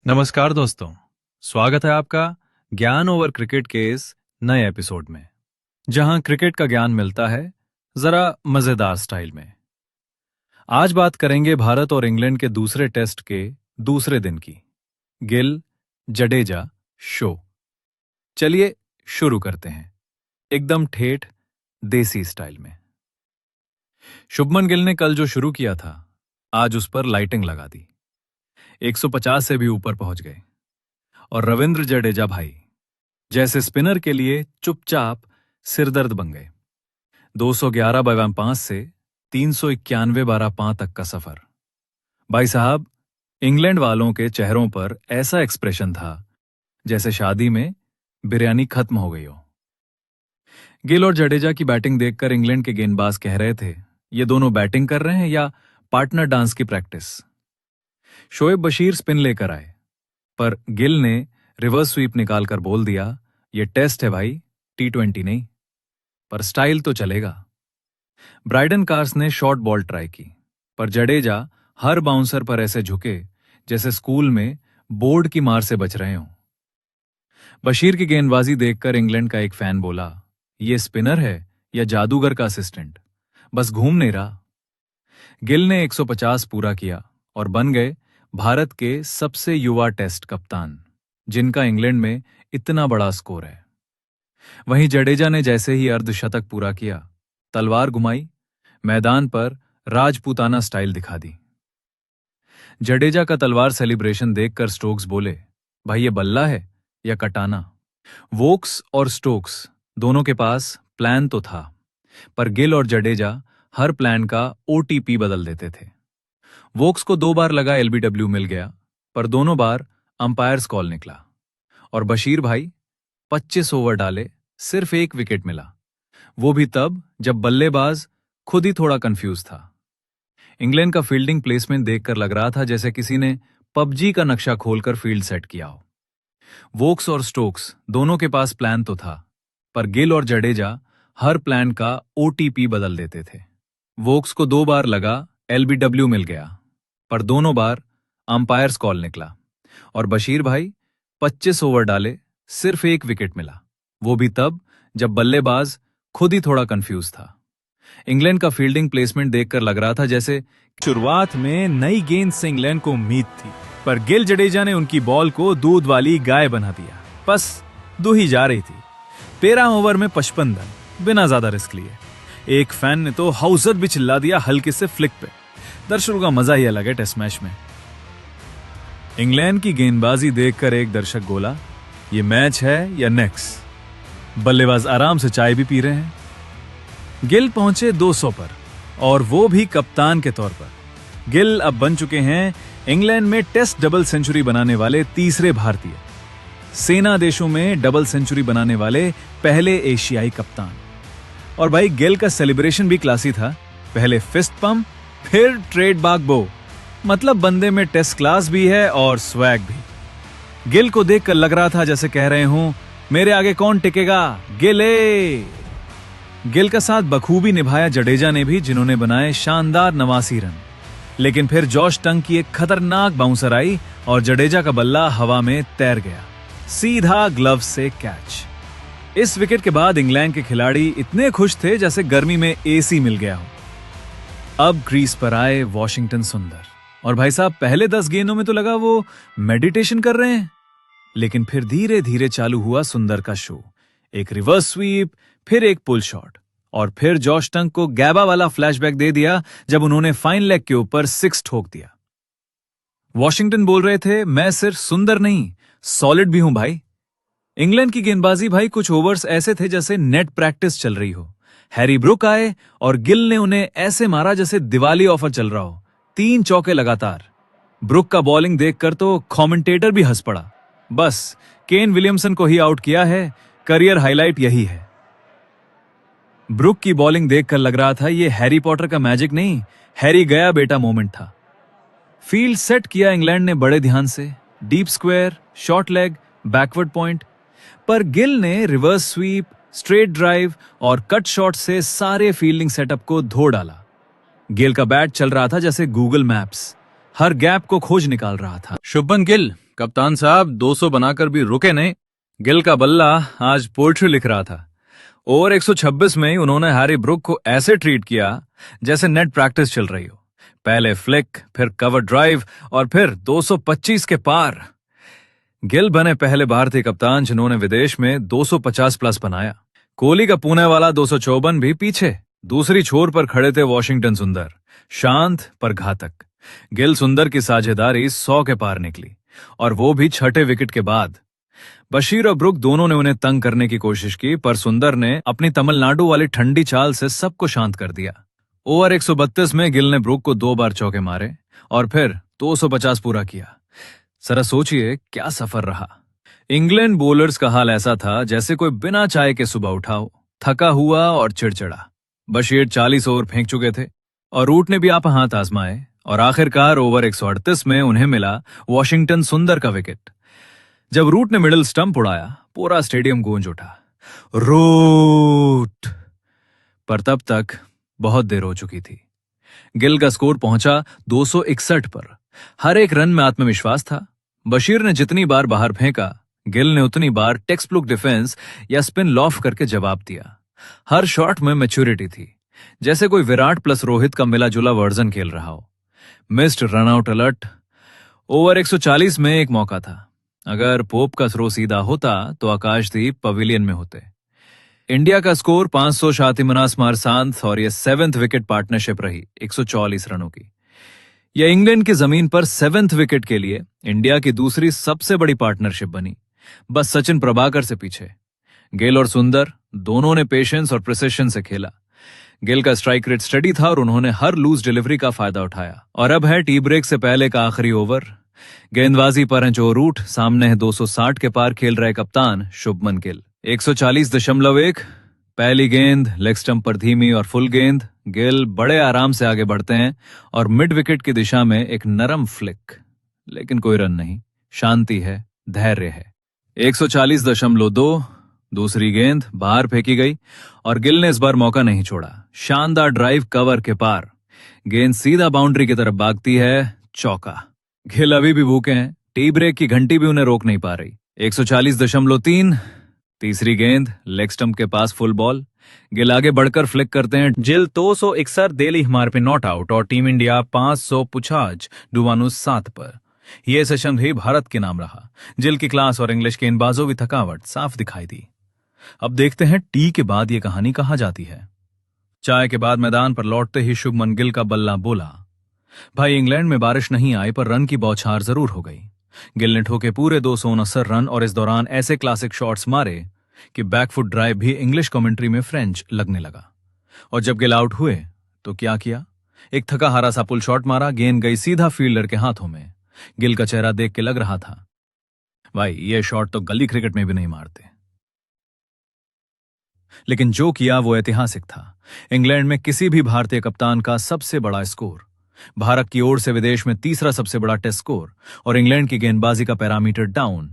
नमस्कार दोस्तों। स्वागत है आपका ज्ञान ओवर क्रिकेट के इस नए एपिसोड में, जहां क्रिकेट का ज्ञान मिलता है जरा मजेदार स्टाइल में। आज बात करेंगे भारत और इंग्लैंड के दूसरे टेस्ट के दूसरे दिन की। गिल जडेजा शो। चलिए शुरू करते हैं एकदम ठेठ देसी स्टाइल में। शुभमन गिल ने कल जो शुरू किया था, आज उस पर लाइटिंग लगा दी। 150 से भी ऊपर पहुंच गए। और रविंद्र जडेजा भाई जैसे स्पिनर के लिए चुपचाप सिरदर्द बन गए। 211 बगाम 5 से 391 बारह 5 तक का सफर। भाई साहब, इंग्लैंड वालों के चेहरों पर ऐसा एक्सप्रेशन था जैसे शादी में बिरयानी खत्म हो गई हो। गिल और जडेजा की बैटिंग देखकर इंग्लैंड के गेंदबाज कह रहे थे, ये दोनों बैटिंग कर रहे हैं या पार्टनर डांस की प्रैक्टिस। शोएब बशीर स्पिन लेकर आए, पर गिल ने रिवर्स स्वीप निकालकर बोल दिया, ये टेस्ट है भाई, T20 नहीं। पर स्टाइल तो चलेगा। ब्राइडन कार्स ने शॉर्ट बॉल ट्राई की, पर जडेजा हर बाउंसर पर ऐसे झुके जैसे स्कूल में बोर्ड की मार से बच रहे हों। बशीर की गेंदबाजी देखकर इंग्लैंड का एक फैन बोला, ये स्पिनर है या जादूगर का असिस्टेंट, बस घूम नहीं रहा। गिल ने 150 पूरा किया और बन गए भारत के सबसे युवा टेस्ट कप्तान, जिनका इंग्लैंड में इतना बड़ा स्कोर है। वहीं जडेजा ने जैसे ही अर्धशतक पूरा किया, तलवार घुमाई, मैदान पर राजपूताना स्टाइल दिखा दी। जडेजा का तलवार सेलिब्रेशन देखकर स्टोक्स बोले, भाई ये बल्ला है या कटाना। वोक्स और स्टोक्स दोनों के पास प्लान तो था, पर गिल और जडेजा हर प्लान का OTP बदल देते थे। वोक्स को 2 बार लगा LBW मिल गया, पर दोनों बार अंपायर्स कॉल निकला। और बशीर भाई 25 ओवर डाले, सिर्फ 1 विकेट मिला, वो भी तब जब बल्लेबाज खुद ही थोड़ा कंफ्यूज था। इंग्लैंड का फील्डिंग प्लेसमेंट देखकर लग रहा था जैसे किसी ने PUBG का नक्शा खोलकर फील्ड सेट किया हो। वोक्स और स्टोक्स दोनों के पास प्लान तो था, पर गिल और जडेजा हर प्लान का OTP बदल देते थे। वोक्स को 2 बार लगा LBW मिल गया, पर दोनों बार अंपायर्स कॉल निकला। और बशीर भाई 25 ओवर डाले, सिर्फ 1 विकेट मिला, वो भी तब जब बल्लेबाज खुद ही थोड़ा कंफ्यूज था। इंग्लैंड का फील्डिंग प्लेसमेंट देखकर लग रहा था जैसे शुरुआत में नई गेंद से इंग्लैंड को उम्मीद थी, पर गिल जडेजा ने उनकी बॉल को दूध वाली गाय बना दिया। बस दूही जा रही थी। 13 ओवर में 55 रन बिना ज्यादा रिस्क लिए। एक फैन ने तो हाउसर भी चिल्ला दिया हल्के से फ्लिक पे। दर्शकों का मजा ही अलग है टेस्ट मैच में। इंग्लैंड की गेंदबाजी देखकर एक दर्शक बोला, ये मैच है या नेक्स्ट। बल्लेबाज आराम से चाय भी पी रहे हैं। गिल पहुंचे 200 पर, और वो भी कप्तान के तौर पर। गिल अब बन चुके हैं इंग्लैंड में टेस्ट डबल सेंचुरी बनाने वाले तीसरे भारतीय, सेना देशों में डबल सेंचुरी बनाने वाले पहले एशियाई कप्तान। और भाई गिल का सेलिब्रेशन भी क्लासी था। पहले फिस्ट पंप, फिर ट्रेड बाग बो। मतलब बंदे में टेस्ट क्लास भी है और स्वैग भी। गिल को देखकर लग रहा था जैसे कह रहे हूं, मेरे आगे कौन टिकेगा, गिले। गिल का साथ बखूबी निभाया जडेजा ने भी, जिन्होंने बनाए शानदार 89 रन। लेकिन फिर जॉश टंग की एक खतरनाक बाउंसर आई और जडेजा का बल्ला हवा में तैर गया, सीधा ग्लव से कैच। इस विकेट के बाद इंग्लैंड के खिलाड़ी इतने खुश थे जैसे गर्मी में AC मिल गया हो। अब क्रीज पर आए वॉशिंगटन सुंदर, और भाई साहब पहले 10 गेंदों में तो लगा वो मेडिटेशन कर रहे हैं। लेकिन फिर धीरे धीरे चालू हुआ सुंदर का शो। एक रिवर्स स्वीप, फिर एक पुल शॉट, और फिर जॉश टंग को गैबा वाला फ्लैशबैक दे दिया जब उन्होंने फाइन लेग के ऊपर 6 ठोक दिया। वॉशिंगटन बोल रहे थे, मैं सिर्फ सुंदर नहीं, सॉलिड भी हूं भाई। इंग्लैंड की गेंदबाजी भाई कुछ ओवर्स ऐसे थे जैसे नेट प्रैक्टिस चल रही हो। हैरी ब्रुक आए और गिल ने उन्हें ऐसे मारा जैसे दिवाली ऑफर चल रहा हो। 3 चौके लगातार। ब्रुक का बॉलिंग देखकर तो कमेंटेटर भी हंस पड़ा। बस केन विलियमसन को ही आउट किया है, करियर हाईलाइट यही है। ब्रुक की बॉलिंग देखकर लग रहा था ये हैरी पॉटर का मैजिक नहीं, हैरी गया बेटा मोमेंट था। फील्ड सेट किया इंग्लैंड ने बड़े ध्यान से, deep square, short leg, backward point. पर गिल ने रिवर्स स्वीप, स्ट्रेट ड्राइव और कट शॉट से सारे फील्डिंग सेटअप को धो डाला। गिल का बैट चल रहा था जैसे गूगल मैप्स, हर गैप को खोज निकाल रहा था। शुभमन गिल, कप्तान साहब 200 बनाकर भी रुके नहीं। गिल का बल्ला आज पोएट्री लिख रहा था। ओवर 126 में ही उन्होंने हैरी ब्रुक को ऐसे ट्रीट किया जैसे नेट प्रैक्टिस चल रही हो। पहले फ्लिक, फिर कवर ड्राइव और फिर 225 के पार। गिल बने पहले भारतीय कप्तान जिन्होंने विदेश में 250 प्लस बनाया। कोहली का पुणे वाला 254 भी पीछे। दूसरी छोर पर खड़े थे वॉशिंगटन सुंदर, शांत पर घातक। गिल सुंदर की साझेदारी 100 के पार निकली, और वो भी छठे विकेट के बाद। बशीर और ब्रुक दोनों ने उन्हें तंग करने की कोशिश की, पर सुंदर ने अपनी तमिलनाडु वाली ठंडी चाल से सबको शांत कर दिया। ओवर 132 में गिल ने ब्रुक को 2 बार चौके मारे और फिर 250 पूरा किया। जरा सोचिए क्या सफर रहा। इंग्लैंड बॉलर्स का हाल ऐसा था जैसे कोई बिना चाय के सुबह उठा हो, थका हुआ और चिड़चिड़ा। बशीर 40 ओवर फेंक चुके थे और रूट ने भी आप हाथ आजमाए, और आखिरकार ओवर 138 में उन्हें मिला वॉशिंगटन सुंदर का विकेट। जब रूट ने मिडिल स्टंप उड़ाया, पूरा स्टेडियम गूंज उठा, रूट। पर तब तक बहुत देर हो चुकी थी। गिल का स्कोर पहुंचा 261 पर। हर एक रन में आत्मविश्वास था। बशीर ने जितनी बार बाहर फेंका, गिल ने उतनी बार टेक्स्ट बुक डिफेंस या स्पिन लॉफ करके जवाब दिया। हर शॉट में मैच्योरिटी थी, जैसे कोई विराट प्लस रोहित का मिला जुला वर्जन खेल रहा हो। Missed runout alert. ओवर 140 में एक मौका था। अगर पोप का थ्रो सीधा होता तो आकाशदीप पवेलियन में होते। इंडिया का स्कोर 500 शातिमनास मारसांत, और यह 7th विकेट पार्टनरशिप रही 144 रनों की। यह इंग्लैंड की जमीन पर 7th विकेट के लिए इंडिया की दूसरी सबसे बड़ी पार्टनरशिप बनी, बस सचिन प्रभाकर से पीछे। गिल और सुंदर दोनों ने पेशेंस और प्रिसिशन से खेला। गिल का स्ट्राइक रेट स्टडी था और उन्होंने हर लूज डिलीवरी का फायदा उठाया। और अब है टी ब्रेक से पहले का आखिरी ओवर। गेंदबाजी पर हैं जो रूट, सामने है 260 के पार खेल रहे कप्तान शुभमन गिल। 140.1। पहली गेंद लेग स्टंप पर धीमी और फुल गेंद। गिल बड़े आराम से आगे बढ़ते हैं और मिड विकेट की दिशा में एक नरम फ्लिक, लेकिन कोई रन नहीं। शांति है, धैर्य है। 140.2। दूसरी गेंद बाहर फेंकी गई और गिल ने इस बार मौका नहीं छोड़ा। शानदार ड्राइव कवर के पार, गेंद सीधा बाउंड्री की तरफ भागती है, चौका। गिल अभी भी भूखे हैं, टी ब्रेक की घंटी भी उन्हें रोक नहीं पा रही। 140.3। तीसरी गेंद लेग स्टंप के पास फुल बॉल। गिल आगे बढ़कर फ्लिक करते हैं। जिल 261 देली हमारे पे नॉट आउट और टीम इंडिया 550 डुवानु 7 पर। यह सेशन भी भारत के नाम रहा। जिल की क्लास और इंग्लिश गेंदबाजों की थकावट साफ दिखाई दी। अब देखते हैं टी के बाद यह कहानी कहां जाती है। चाय के बाद मैदान पर लौटते ही शुभमन गिल का बल्ला बोला, भाई इंग्लैंड में बारिश नहीं आई पर रन की बौछार जरूर हो गई। गिल ने ठोके पूरे 269 रन और इस दौरान ऐसे क्लासिक शॉट्स मारे कि बैकफुट ड्राइव भी इंग्लिश कमेंट्री में फ्रेंच लगने लगा। और जब गिल आउट हुए तो क्या किया, एक थका हारा सा पुल शॉट मारा, गेंद गई सीधा फील्डर के हाथों में। गिल का चेहरा देख के लग रहा था, भाई ये शॉट तो गली क्रिकेट में भी नहीं मारते। लेकिन जो किया वो ऐतिहासिक था। इंग्लैंड में किसी भी भारतीय कप्तान का सबसे बड़ा स्कोर, भारत की ओर से विदेश में तीसरा सबसे बड़ा टेस्ट स्कोर, और इंग्लैंड की गेंदबाजी का पैरामीटर डाउन।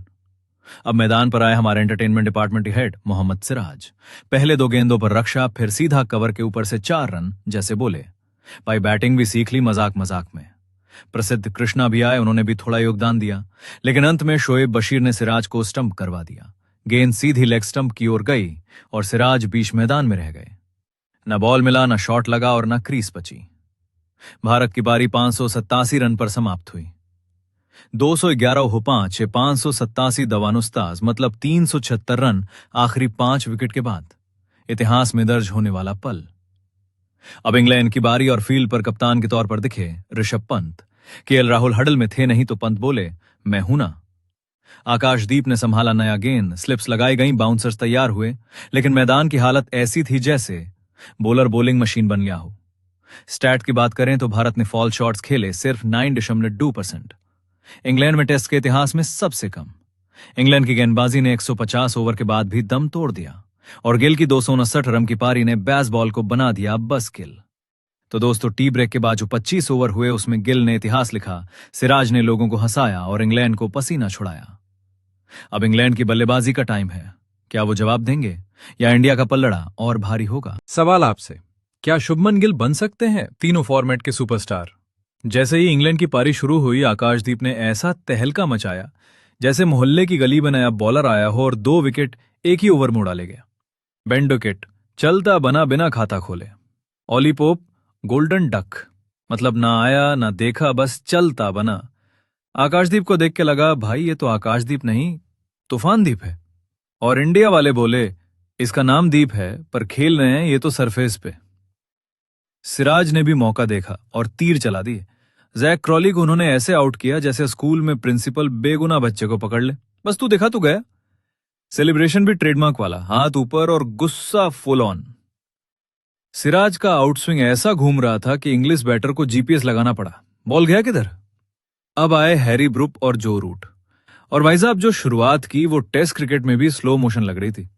अब मैदान पर आए हमारे entertainment department head Mohammed Siraj. पहले 2 गेंदों पर रक्षा, फिर सीधा कवर के ऊपर से 4 रन, जैसे बोले। भाई बैटिंग भी सीख ली मजाक मजाक में। प्रसिद्ध कृष्णा भी आए, उन्होंने भी थोड़ा योगदान दिया, लेकिन अंत में शोएब बशीर ने सिराज को स्टंप करवा दिया। गेंद सीधी लेग स्टंप की ओर गई और सिराज बीच मैदान में रह गए। न बॉल मिला, न शॉट लगा और न क्रीज बची। भारत की पारी 587 रन पर समाप्त हुई। 211 हो 5, 587 दवानुस्ताज, मतलब 376 रन आखिरी 5 विकेट के बाद। इतिहास में दर्ज होने वाला पल। अब इंग्लैंड की बारी और फील्ड पर कप्तान के तौर पर दिखे ऋषभ पंत। केएल राहुल हडल में थे नहीं तो पंत बोले, मैं हूं ना। आकाशदीप ने संभाला नया गेंद, स्लिप्स लगाई गई, बाउंसर्स तैयार हुए, लेकिन मैदान की हालत ऐसी थी जैसे बॉलर बॉलिंग मशीन बन गया हो। स्टैट की बात करें तो भारत ने फॉल शॉट्स खेले सिर्फ 9.2%। इंग्लैंड में टेस्ट के इतिहास में सबसे कम। इंग्लैंड की गेंदबाजी ने 150 ओवर के बाद भी दम तोड़ दिया और गिल की 259 रन की पारी ने बेसबॉल को बना दिया बस गिल। तो दोस्तों, टी ब्रेक के बाद जो 25 ओवर हुए उसमें गिल ने इतिहास लिखा, सिराज ने लोगों को हंसाया और इंग्लैंड को पसीना छुड़ाया। अब इंग्लैंड की बल्लेबाजी का टाइम है। क्या वो जवाब देंगे या इंडिया का पल्लड़ा और भारी होगा? सवाल आपसे, क्या शुभमन गिल बन सकते हैं तीनों फॉर्मेट के सुपरस्टार? जैसे ही इंग्लैंड की पारी शुरू हुई, आकाशदीप ने ऐसा तहलका मचाया जैसे मोहल्ले की गली में नया बॉलर आया हो और 2 विकेट एक ही ओवर में उड़ा ले गया। बेंड विकेट, चलता बना बिना खाता खोले। ऑली पोप, गोल्डन डक, मतलब ना आया ना देखा, बस चलता बना। आकाशदीप को देख के लगा, भाई ये तो आकाशदीप नहीं, तूफानदीप है। और इंडिया वाले बोले, इसका नाम दीप है पर खेल रहे हैं ये तो सरफेस पे। सिराज ने भी मौका देखा और तीर चला दिए। जैक क्रॉली को उन्होंने ऐसे आउट किया जैसे स्कूल में प्रिंसिपल बेगुनाह बच्चे को पकड़ ले, बस तू देखा तू गया। सेलिब्रेशन भी ट्रेडमार्क वाला, हाथ ऊपर और गुस्सा फुल ऑन। सिराज का आउटस्विंग ऐसा घूम रहा था कि इंग्लिश बैटर को जीपीएस लगाना पड़ा, बॉल गया किधर। अब आए हैरी ब्रुक और जो रूट। और भाई साहब, जो शुरुआत की वो टेस्ट क्रिकेट में भी स्लो मोशन लग रही थी।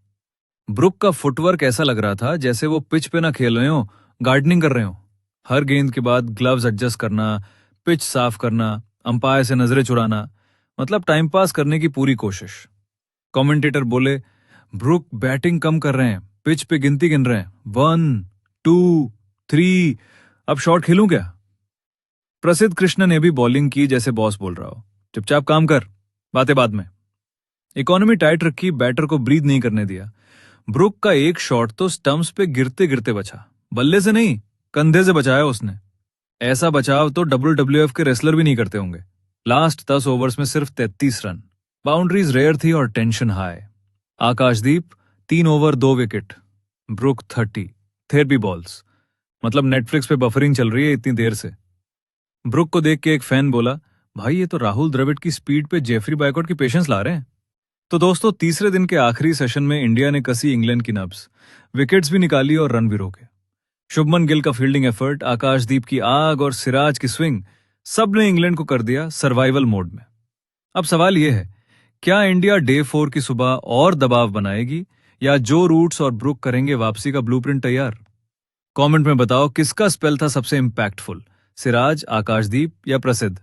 ब्रुक का फुटवर्क ऐसा लग रहा था जैसे वो पिच पे ना खेल रहे हो, गार्डनिंग कर रहे हो। हर गेंद के बाद ग्लव्स एडजस्ट करना, पिच साफ करना, अंपायर से नजरें चुराना, मतलब टाइम पास करने की पूरी कोशिश। कमेंटेटर बोले, ब्रुक बैटिंग कम कर रहे हैं, पिच पे गिनती गिन रहे हैं, 1 2 3, अब शॉट खेलूं क्या। प्रसिद्ध कृष्ण ने भी बॉलिंग की जैसे बॉस बोल रहा हो, चुपचाप काम कर, बातें बाद में। इकोनॉमी टाइट रखी, बैटर को ब्रीद नहीं करने दिया। ब्रुक का एक शॉट तो स्टंप्स पे गिरते गिरते बचा, बल्ले से नहीं, कंधे से बचाया उसने। ऐसा बचाव तो WWF के रेसलर भी नहीं करते होंगे। लास्ट 10 ओवर्स में सिर्फ 33 रन, बाउंड्रीज रेयर थी और tension high. Akashdeep 3 over 2 wicket, Brook 30, therapy balls, मतलब नेटफ्लिक्स पे बफरिंग चल रही है इतनी देर से। ब्रुक को देख के एक फैन बोला, भाई ये तो राहुल द्रविड़ की स्पीड पे जेफरी बैकवर्ड की पेशेंस ला रहे हैं। तो दोस्तों, तीसरे दिन के आखिरी सेशन में इंडिया ने कसी इंग्लैंड की नब्ज, विकेट्स भी निकाली और रन भी रोके। शुभमन गिल का फील्डिंग एफर्ट, आकाशदीप की आग और सिराज की स्विंग, सब ने इंग्लैंड को कर दिया सर्वाइवल मोड में। अब सवाल यह है, क्या इंडिया डे 4 की सुबह और दबाव बनाएगी या जो रूट्स और ब्रुक करेंगे वापसी का ब्लूप्रिंट तैयार। कमेंट में बताओ किसका स्पेल था सबसे इंपैक्टफुल, सिराज, आकाशदीप या प्रसिद्ध।